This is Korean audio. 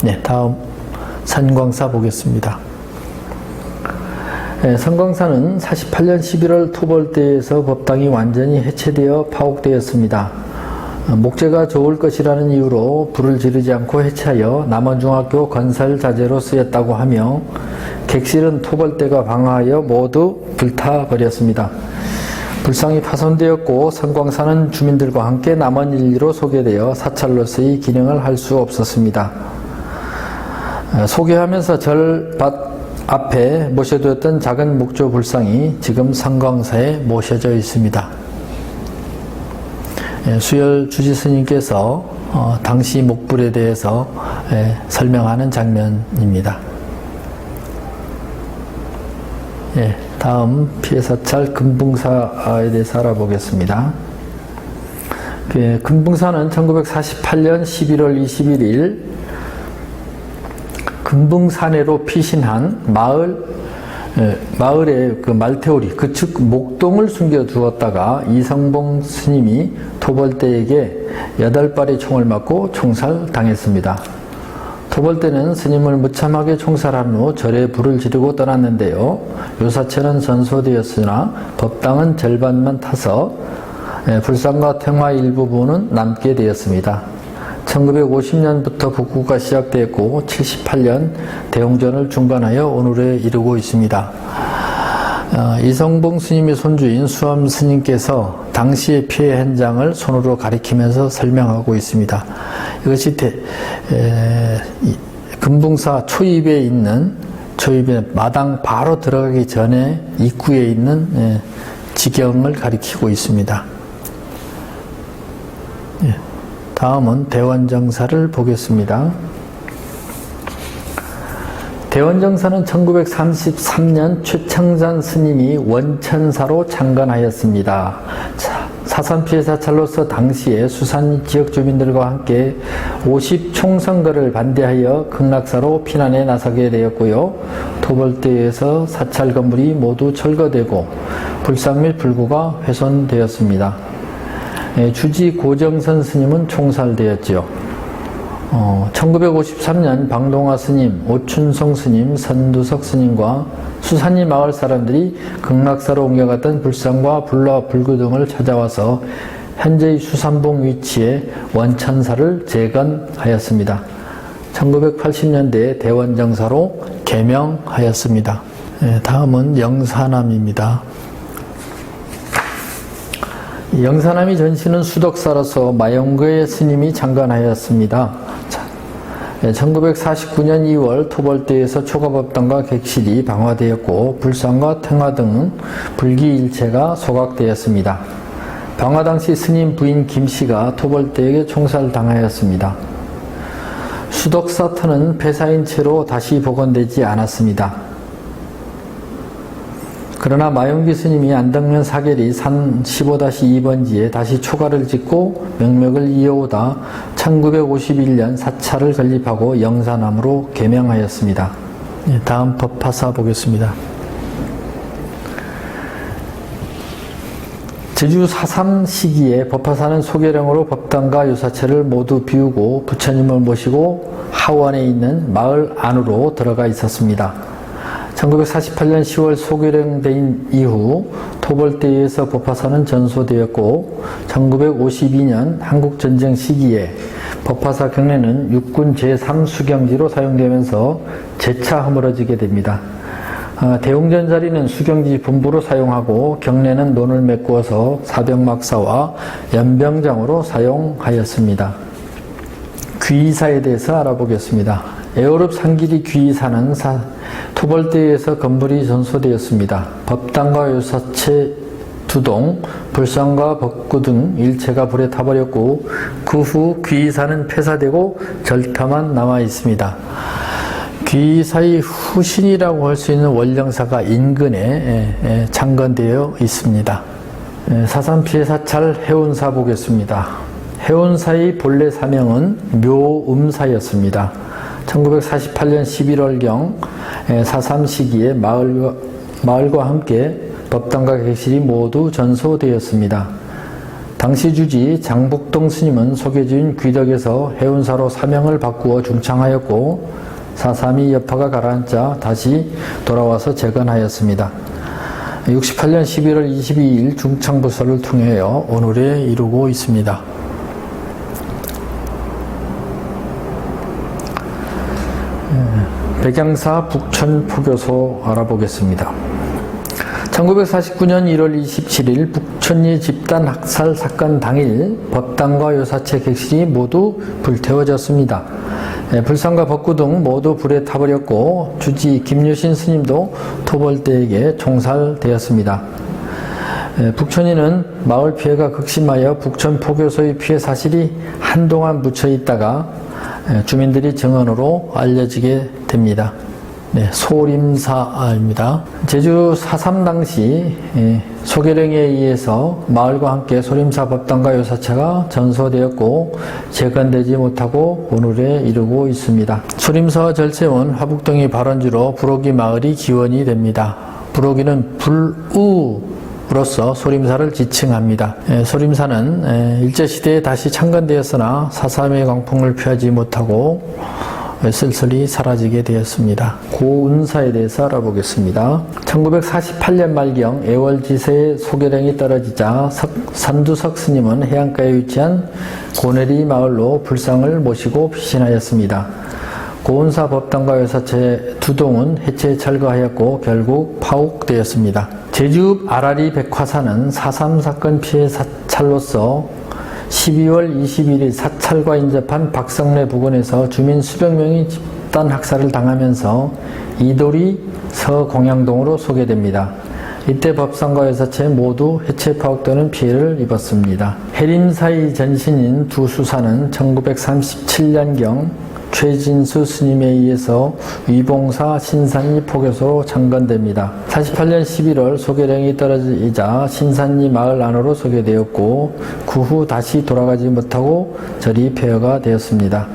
네, 다음 선광사 보겠습니다. 네, 선광사는 48년 11월 토벌대에서 법당이 완전히 해체되어 파옥되었습니다. 목재가 좋을 것이라는 이유로 불을 지르지 않고 해체하여 남원중학교 건설 자재로 쓰였다고 하며 객실은 토벌대가 방화하여 모두 불타버렸습니다. 불상이 파손되었고 선광사는 주민들과 함께 남원일리로 소개되어 사찰로서의 기능을 할 수 없었습니다. 소개하면서 절밭 앞에 모셔두었던 작은 목조 불상이 지금 선광사에 모셔져 있습니다. 수열 주지스님께서 당시 목불에 대해서 설명하는 장면입니다. 다음 피해사찰 금붕사에 대해서 알아보겠습니다. 금붕사는 1948년 11월 21일 금붕사내로 피신한 마을의 그 말태우리 그 즉 목동을 숨겨두었다가 이성봉 스님이 토벌대에게 8발의 총을 맞고 총살당했습니다. 토벌대는 스님을 무참하게 총살한 후 절에 불을 지르고 떠났는데요. 요사체는 전소되었으나 법당은 절반만 타서 불상과 탱화 일부분은 남게 되었습니다. 1950년부터 복구가 시작되었고 78년 대홍전을 중간하여 오늘에 이르고 있습니다. 이성봉 스님의 손주인 수암 스님께서 당시의 피해 현장을 손으로 가리키면서 설명하고 있습니다. 이것이 금붕사 초입에 마당 바로 들어가기 전에 입구에 있는 지경을 가리키고 있습니다. 다음은 대원정사를 보겠습니다. 대원정사는 1933년 최창잔 스님이 원천사로 창건하였습니다. 사선피해사찰로서 당시에 수산 지역 주민들과 함께 50총선거를 반대하여 극락사로 피난에 나서게 되었고요. 토벌대에서 사찰 건물이 모두 철거되고 불상 및 불구가 훼손되었습니다. 주지 고정선 스님은 총살되었지요. 1953년 방동화 스님, 오춘성 스님, 선두석 스님과 수산리 마을 사람들이 극락사로 옮겨갔던 불상과 불과 불구 등을 찾아와서 현재의 수산봉 위치에 원천사를 재건하였습니다. 1980년대에 대원정사로 개명하였습니다. 다음은 영산암입니다. 영산암이 전시는 수덕사로서 마영거의 스님이 창건하였습니다. 1949년 2월 토벌대에서 초가법당과 객실이 방화되었고 불상과 탱화 등 불기일체가 소각되었습니다. 방화 당시 스님 부인 김씨가 토벌대에게 총살당하였습니다. 수덕사터는 폐사인 채로 다시 복원되지 않았습니다. 그러나 마용기 스님이 안덕면 사계리 산 15-2번지에 다시 초가를 짓고 명맥을 이어오다 1951년 사찰을 건립하고 영산암으로 개명하였습니다. 다음 법화사 보겠습니다. 제주 4.3 시기에 법화사는 소계령으로 법당과 요사체를 모두 비우고 부처님을 모시고 하원에 있는 마을 안으로 들어가 있었습니다. 1948년 10월 소계령된 이후 토벌대에서 법화사는 전소되었고 1952년 한국전쟁 시기에 법화사 경내는 육군 제3수경지로 사용되면서 재차 허물어지게 됩니다. 대웅전 자리는 수경지 본부로 사용하고 경내는 논을 메꾸어서 사병막사와 연병장으로 사용하였습니다. 귀의사에 대해서 알아보겠습니다. 에어룹 상길이 귀의사는 토벌대에서 건물이 전소되었습니다. 법당과 요사체 2동, 불상과 벚구 등 일체가 불에 타버렸고 그 후 귀의사는 폐사되고 절터만 남아 있습니다. 귀의사의 후신이라고 할 수 있는 원령사가 인근에 창건되어 있습니다. 사산피해사찰 해운사 보겠습니다. 해운사의 본래 사명은 묘음사였습니다. 1948년 11월경 4.3 시기에 마을과 함께 법당과 객실이 모두 전소되었습니다. 당시 주지 장북동 스님은 소개주인 귀덕에서 해운사로 사명을 바꾸어 중창하였고 4.3이 여파가 가라앉자 다시 돌아와서 재건하였습니다. 68년 11월 22일 중창부서를 통하여 오늘에 이루고 있습니다. 백양사 북천포교소 알아보겠습니다. 1949년 1월 27일 북천리 집단 학살 사건 당일 법당과 요사체 객실이 모두 불태워졌습니다. 불상과 법구 등 모두 불에 타버렸고 주지 김유신 스님도 토벌대에게 총살되었습니다. 북천리는 마을 피해가 극심하여 북천포교소의 피해 사실이 한동안 묻혀 있다가 주민들이 증언으로 알려지게 됩니다. 소림사입니다. 제주 4.3 당시 소계령에 의해서 마을과 함께 소림사 법당과 요사체가 전소되었고 재건되지 못하고 오늘에 이르고 있습니다. 소림사와 절세원, 화북동이 발원지로 부록이 마을이 기원이 됩니다. 부록이는 불우로서 소림사를 지칭합니다. 소림사는 일제시대에 다시 창건되었으나 4.3의 광풍을 피하지 못하고 쓸쓸히 사라지게 되었습니다. 고운사에 대해서 알아보겠습니다. 1948년 말경 애월지세에 소계령이 떨어지자 산두석 스님은 해안가에 위치한 고내리 마을로 불상을 모시고 피신하였습니다. 고운사 법당과 요사체 두 동은 해체 철거하였고 결국 파옥되었습니다. 제주 아라리 백화사는 4.3 사건 피해 사찰로서 12월 21일 사찰과 인접한 박성래 부근에서 주민 수백 명이 집단 학살을 당하면서 이도리 서공양동으로 소개됩니다. 이때 법상과 요사체 모두 해체 파옥되는 피해를 입었습니다. 해림사의 전신인 두 수사는 1937년경 최진수 스님에 의해서 위봉사 신산리 포교소로 창건됩니다. 48년 11월 소계령이 떨어지자 신산리 마을 안으로 소개되었고 그 후 다시 돌아가지 못하고 절이 폐허가 되었습니다.